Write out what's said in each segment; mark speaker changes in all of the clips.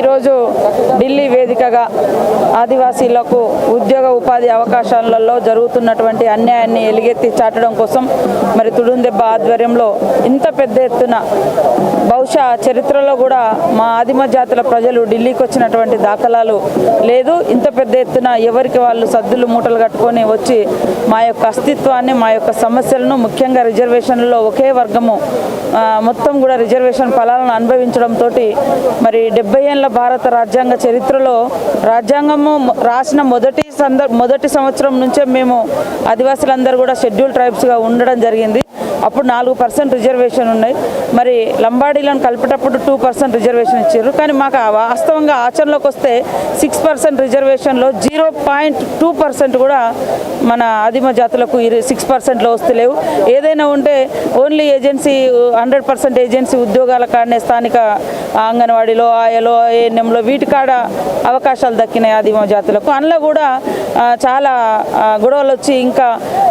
Speaker 1: ఈరోజు ఢిల్లీ వేదికగా ఆదివాసీలకు ఉద్యోగ ఉపాధి అవకాశాలలో జరుగుతున్నటువంటి అన్యాయాన్ని ఎలుగెత్తి చాటడం కోసం మరి తుడుందెబ్బ ఆధ్వర్యంలో ఇంత పెద్ద ఎత్తున బహుశా చరిత్రలో కూడా మా ఆదిమ జాతుల ప్రజలు ఢిల్లీకి వచ్చినటువంటి దాఖలాలు లేదు. ఇంత పెద్ద ఎత్తున ఎవరికి వాళ్ళు సద్దులు మూటలు కట్టుకొని వచ్చి మా యొక్క అస్తిత్వాన్ని, మా యొక్క సమస్యలను, ముఖ్యంగా రిజర్వేషన్లలో ఒకే వర్గము మొత్తం కూడా రిజర్వేషన్ ఫలాలను అనుభవించడంతో మరి 70 ఏళ్ల భారత రాజ్యాంగ చరిత్రలో రాజ్యాంగము రాసిన మొదటి సంవత్సరం నుంచే మేము ఆదివాసులందరూ కూడా షెడ్యూల్ ట్రైబ్స్గా ఉండడం జరిగింది. అప్పుడు 4% రిజర్వేషన్ ఉన్నాయి. మరి లంబాడీలను కలిపేటప్పుడు 2% రిజర్వేషన్ ఇచ్చారు. కానీ మాకు వాస్తవంగా ఆచరణలోకి వస్తే 6% రిజర్వేషన్లో 0.2% కూడా మన ఆదిమ జాతులకు 6%లో వస్తలేవు. ఏదైనా ఉంటే ఓన్లీ ఏజెన్సీ 100% ఏజెన్సీ ఉద్యోగాల కాడనే స్థానిక అంగన్వాడీలో, ఆయాలో, ఏఎన్ఎంలో వీటి కాడ అవకాశాలు దక్కినాయి ఆదిమ జాతులకు. అందులో కూడా చాలా గొడవలు వచ్చి ఇంకా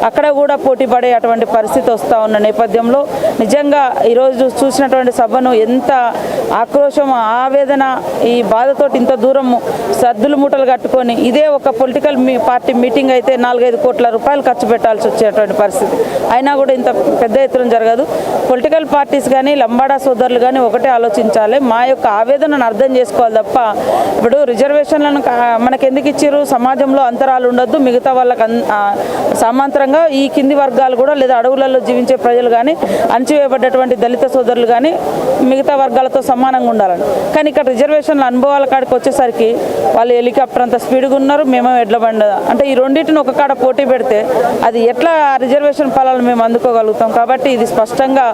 Speaker 1: అక్కడ కూడా పోటీ పడే అటువంటి పరిస్థితి వస్తూ ఉన్న నేపథ్యంలో నిజంగా ఈరోజు చూసినటువంటి సభను ఎంత ఆక్రోశం, ఆవేదన, ఈ బాధతోటి ఇంత దూరం సద్దులు మూటలు కట్టుకొని ఇదే ఒక పొలిటికల్ పార్టీ మీటింగ్ అయితే 4-5 కోట్ల రూపాయలు ఖర్చు పెట్టాల్సి వచ్చేటువంటి పరిస్థితి. అయినా కూడా ఇంత పెద్ద ఎత్తున జరగదు. పొలిటికల్ పార్టీస్ కానీ లంబాడా సోదరులు కానీ ఒకటే ఆలోచించాలి, మా యొక్క ఆవేదనను అర్థం చేసుకోవాలి తప్ప ఇప్పుడు రిజర్వేషన్లను మనకు ఎందుకు ఇచ్చారు? సమాజంలో అంతరాలు ఉండొద్దు, మిగతా వాళ్ళకి సమాంతరంగా ఈ కింది వర్గాలు కూడా లేదా అడవులలో జీవించే ప్రజలు కానీ, అణచివేయబడ్డటువంటి దళిత సోదరులు కానీ మిగతా వర్గాలతో సమానంగా ఉండాలని. కానీ ఇక్కడ రిజర్వేషన్ల అనుభవాల కాడికి వచ్చేసరికి వాళ్ళు హెలికాప్టర్ అంత స్పీడ్గా ఉన్నారు, మేము ఎడ్ల బండి. అంటే ఈ రెండింటిని ఒక కాడ పోటీ పెడితే అది ఎట్లా రిజర్వేషన్ ఫలాలు మేము అందుకోగలుగుతాం? కాబట్టి ఇది స్పష్టంగా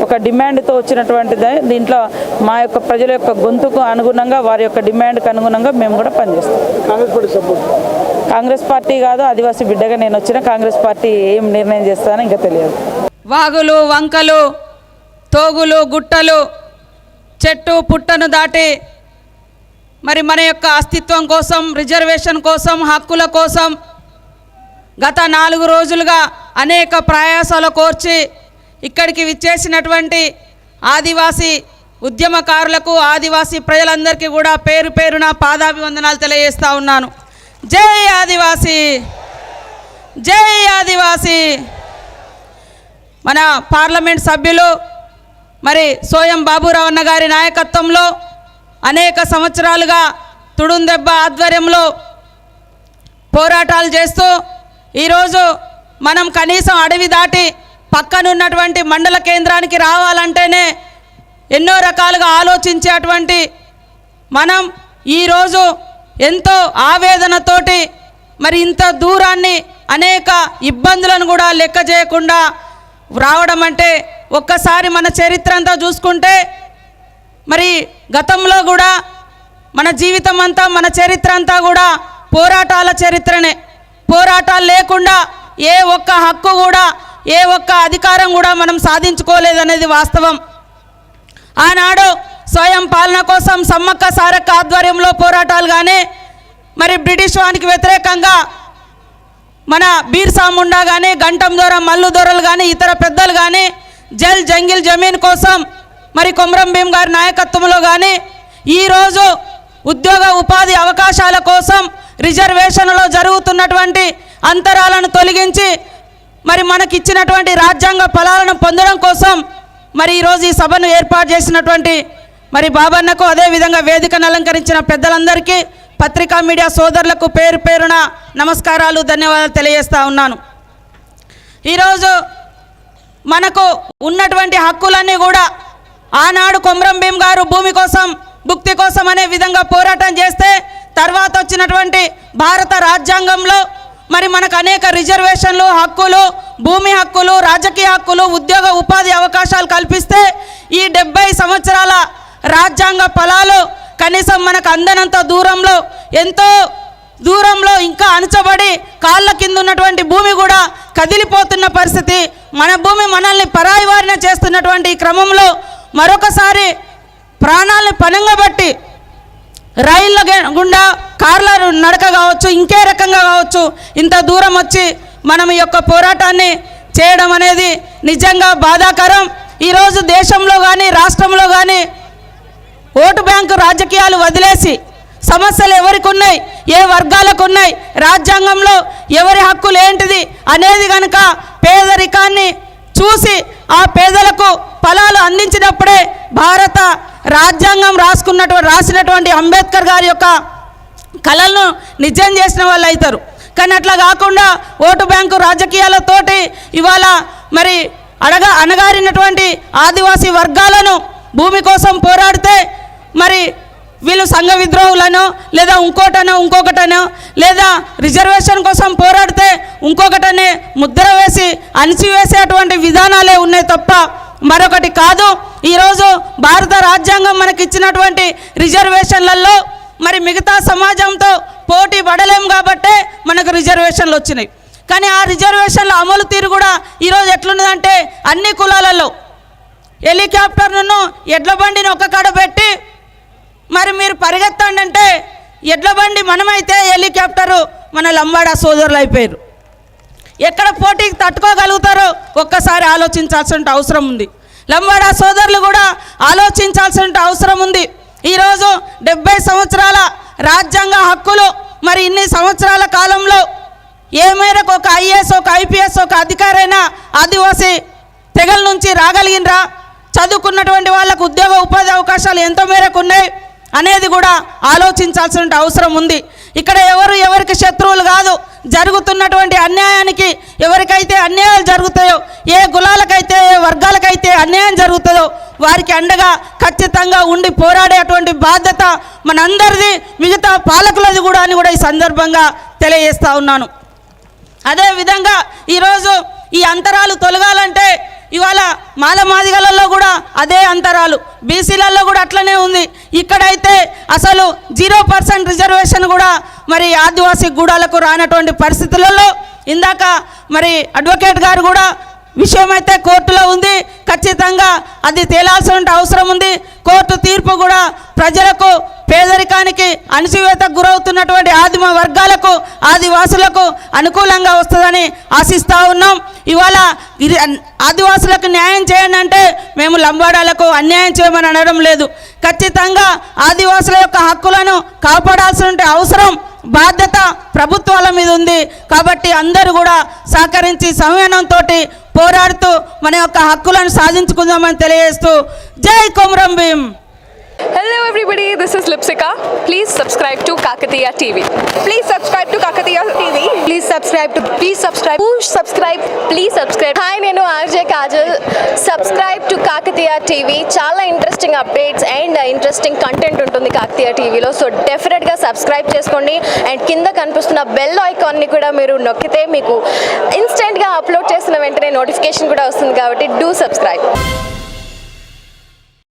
Speaker 1: ఒక డిమాండ్తో వచ్చినటువంటిదే. దీంట్లో మా యొక్క ప్రజల యొక్క గొంతుకు అనుగుణంగా, వారి యొక్క డిమాండ్కి అనుగుణంగా మేము కూడా పనిచేస్తాం. కాంగ్రెస్ పార్టీ కాదు, ఆదివాసీ బిడ్డగా నేను వచ్చిన కాంగ్రెస్ పార్టీ ఏం నిర్ణయం చేస్తానో ఇంకా తెలియదు.
Speaker 2: వాగులు, వంకలు, తోగులు, గుట్టలు, చెట్టు పుట్టను దాటి మరి మన యొక్క అస్తిత్వం కోసం, రిజర్వేషన్ కోసం, హక్కుల కోసం గత 4 రోజులుగా అనేక ప్రయాసాలు కోర్చి ఇక్కడికి విచ్చేసినటువంటి ఆదివాసీ ఉద్యమకారులకు, ఆదివాసీ ప్రజలందరికీ కూడా పేరు పేరున పాదాభివందనాలు తెలియజేస్తూ ఉన్నాను. జై ఆదివాసీ, జై ఆదివాసీ. మన పార్లమెంట్ సభ్యులు మరి సోయం బాబురావు అన్న గారి నాయకత్వంలో అనేక సంవత్సరాలుగా తుడుందెబ్బ ఆధ్వర్యంలో పోరాటాలు చేస్తూ ఈరోజు మనం కనీసం అడవి దాటి పక్కనున్నటువంటి మండల కేంద్రానికి రావాలంటేనే ఎన్నో రకాలుగా ఆలోచించేటువంటి మనం ఈరోజు ఎంతో ఆవేదనతోటి మరి ఇంత దూరాన్ని అనేక ఇబ్బందులను కూడా లెక్క చేయకుండా రావడం అంటే ఒక్కసారి మన చరిత్ర అంతా చూసుకుంటే మరి గతంలో కూడా మన జీవితం అంతా, మన చరిత్ర అంతా కూడా పోరాటాల చరిత్రనే. పోరాటాలు లేకుండా ఏ ఒక్క హక్కు కూడా, ఏ ఒక్క అధికారం కూడా మనం సాధించుకోలేదనేది వాస్తవం. ఆనాడు స్వయం పాలన కోసం సమ్మక్క సారక్క ఆధ్వర్యంలో పోరాటాలు కానీ, మరి బ్రిటిష్ వానికి వ్యతిరేకంగా మన బీర్సా ముండా కానీ, గంటం దొర, మల్లు దొరలు కానీ, ఇతర పెద్దలు కానీ జల్ జంగిల్ జమీన్ కోసం మరి కొమరం భీం గారి నాయకత్వంలో కానీ, ఈరోజు ఉద్యోగ ఉపాధి అవకాశాల కోసం రిజర్వేషన్లో జరుగుతున్నటువంటి అంతరాలను తొలగించి మరి మనకిచ్చినటువంటి రాజ్యాంగ ఫలాలను పొందడం కోసం మరి ఈరోజు ఈ సభను ఏర్పాటు చేసినటువంటి మరి బాబన్నకు, అదేవిధంగా వేదికను అలంకరించిన పెద్దలందరికీ, పత్రికా మీడియా సోదరులకు పేరు పేరున నమస్కారాలు, ధన్యవాదాలు తెలియజేస్తూ ఉన్నాను. ఈరోజు మనకు ఉన్నటువంటి హక్కులన్నీ కూడా ఆనాడు కొమరం భీం గారు భూమి కోసం, భుక్తి కోసం అనే విధంగా పోరాటం చేస్తే తర్వాత వచ్చినటువంటి భారత రాజ్యాంగంలో మరి మనకు అనేక రిజర్వేషన్లు, హక్కులు, భూమి హక్కులు, రాజకీయ హక్కులు, ఉద్యోగ ఉపాధి అవకాశాలు కల్పిస్తే ఈ 70 సంవత్సరాల రాజ్యాంగ ఫలాలు కనీసం మనకు అందనంత దూరంలో, ఎంతో దూరంలో ఇంకా అణచబడి కాళ్ళ కింద ఉన్నటువంటి భూమి కూడా కదిలిపోతున్న పరిస్థితి. మన భూమి మనల్ని పరాయి వారిన చేస్తున్నటువంటి క్రమంలో మరొకసారి ప్రాణాలను పణంగా బట్టి రైళ్ళ గుండా, కార్ల నడక కావచ్చు, ఇంకే రకంగా కావచ్చు, ఇంత దూరం వచ్చి మనం ఈ యొక్క పోరాటాన్ని చేయడం అనేది నిజంగా బాధాకరం. ఈరోజు దేశంలో కానీ, రాష్ట్రంలో కానీ ఓటు బ్యాంకు రాజకీయాలు వదిలేసి సమస్యలు ఎవరికి ఉన్నాయి, ఏ వర్గాలకు ఉన్నాయి, రాజ్యాంగంలో ఎవరి హక్కులు ఏంటిది అనేది కనుక పేదరికాన్ని చూసి ఆ పేదలకు ఫలాలు అందించినప్పుడే భారత రాజ్యాంగం రాసినటువంటి అంబేద్కర్ గారి యొక్క కళలను నిజం చేసిన వాళ్ళు అవుతారు. కానీ అట్లా కాకుండా ఓటు బ్యాంకు రాజకీయాలతోటి ఇవాళ మరి అణగారినటువంటి ఆదివాసీ వర్గాలను భూమి కోసం పోరాడితే మరి వీళ్ళు సంఘ విద్రోహులను లేదా ఇంకొకటనో లేదా రిజర్వేషన్ కోసం పోరాడితే ఇంకొకటనే ముద్ర వేసి అణిచివేసేటువంటి విధానాలే ఉన్నాయి తప్ప మరొకటి కాదు. ఈరోజు భారత రాజ్యాంగం మనకిచ్చినటువంటి రిజర్వేషన్లలో మరి మిగతా సమాజంతో పోటీ పడలేం కాబట్టే మనకు రిజర్వేషన్లు వచ్చినాయి. కానీ ఆ రిజర్వేషన్ల అమలు తీరు కూడా ఈరోజు ఎట్లున్నదంటే అన్ని కులాలలో హెలికాప్టర్ను ఎడ్ల బండిని ఒక కాడ పెట్టి మరి మీరు పరిగెత్తండి అంటే ఎడ్ల బండి మనమైతే హెలికాప్టరు మన లంబాడా సోదరులు అయిపోయారు. ఎక్కడ పోటీకి తట్టుకోగలుగుతారో ఒక్కసారి ఆలోచించాల్సిన అవసరం ఉంది. లంబాడా సోదరులు కూడా ఆలోచించాల్సిన అవసరం ఉంది. ఈరోజు 70 సంవత్సరాల రాజ్యాంగ హక్కులు మరి ఇన్ని సంవత్సరాల కాలంలో ఏ మేరకు ఒక ఐఏఎస్ ఒక ఐపీఎస్ ఒక అధికారైనా ఆదివాసీ తెగల నుంచి రాగలిగినరా, చదువుకున్నటువంటి వాళ్ళకు ఉద్యోగ ఉపాధి అవకాశాలు ఎంత మేరకు ఉన్నాయి అనేది కూడా ఆలోచించాల్సిన అవసరం ఉంది. ఇక్కడ ఎవరికి శత్రువులు కాదు. జరుగుతున్నటువంటి అన్యాయానికి ఎవరికైతే అన్యాయాలు జరుగుతాయో, ఏ కులాలకైతే ఏ వర్గాలకైతే అన్యాయం జరుగుతుందో వారికి అండగా ఖచ్చితంగా ఉండి పోరాడేటువంటి బాధ్యత మనందరిది, మిగతా పాలకులది కూడా అని కూడా ఈ సందర్భంగా తెలియజేస్తూ ఉన్నాను. అదేవిధంగా ఈరోజు ఈ అంతరాలు తొలగాలంటే ఇవాళ మాదిగలలో కూడా అదే అంతరాలు, బీసీలలో కూడా అట్లనే ఉంది. ఇక్కడైతే అసలు 0% రిజర్వేషన్ కూడా మరి ఆదివాసీ గూడాలకు రానటువంటి పరిస్థితులలో ఇందాక మరి అడ్వకేట్ గారు కూడా విషయం అయితే కోర్టులో ఉంది. ఖచ్చితంగా అది తేలాల్సిన అవసరం ఉంది. కోర్టు తీర్పు కూడా ప్రజలకు, పేదరికానికి, అణచివేతకు గురవుతున్నటువంటి ఆదిమ వర్గాలకు, ఆదివాసులకు అనుకూలంగా వస్తుందని ఆశిస్తూ ఉన్నాం. ఇవాళ ఆదివాసులకు న్యాయం చేయండి అంటే మేము లంబాడాలకు అన్యాయం చేయమని అనడం లేదు. ఖచ్చితంగా ఆదివాసుల యొక్క హక్కులను కాపాడాల్సిన అవసరం, బాధ్యత ప్రభుత్వాల మీద ఉంది. కాబట్టి అందరూ కూడా సహకరించి సంయమనంతో పోరాడుతూ మన యొక్క హక్కులను సాధించుకుందామని తెలియజేస్తూ జై Komaram Bheem.
Speaker 3: Hello everybody, this is Lipsika. Please subscribe to Kakatiya TV. Please subscribe to Kakatiya TV. Please subscribe. Push subscribe. Please subscribe. Hi, nenu RJ Kajal. Subscribe to Kakatiya TV. Chala interesting updates and interesting content untundi Kakatiya TV lo. So definitely ga subscribe cheskondi and kinda kanipustunna bell icon ni kuda meeru nokkite meeku instant ga upload chesina ventane notification kuda vastundi kabatti do subscribe.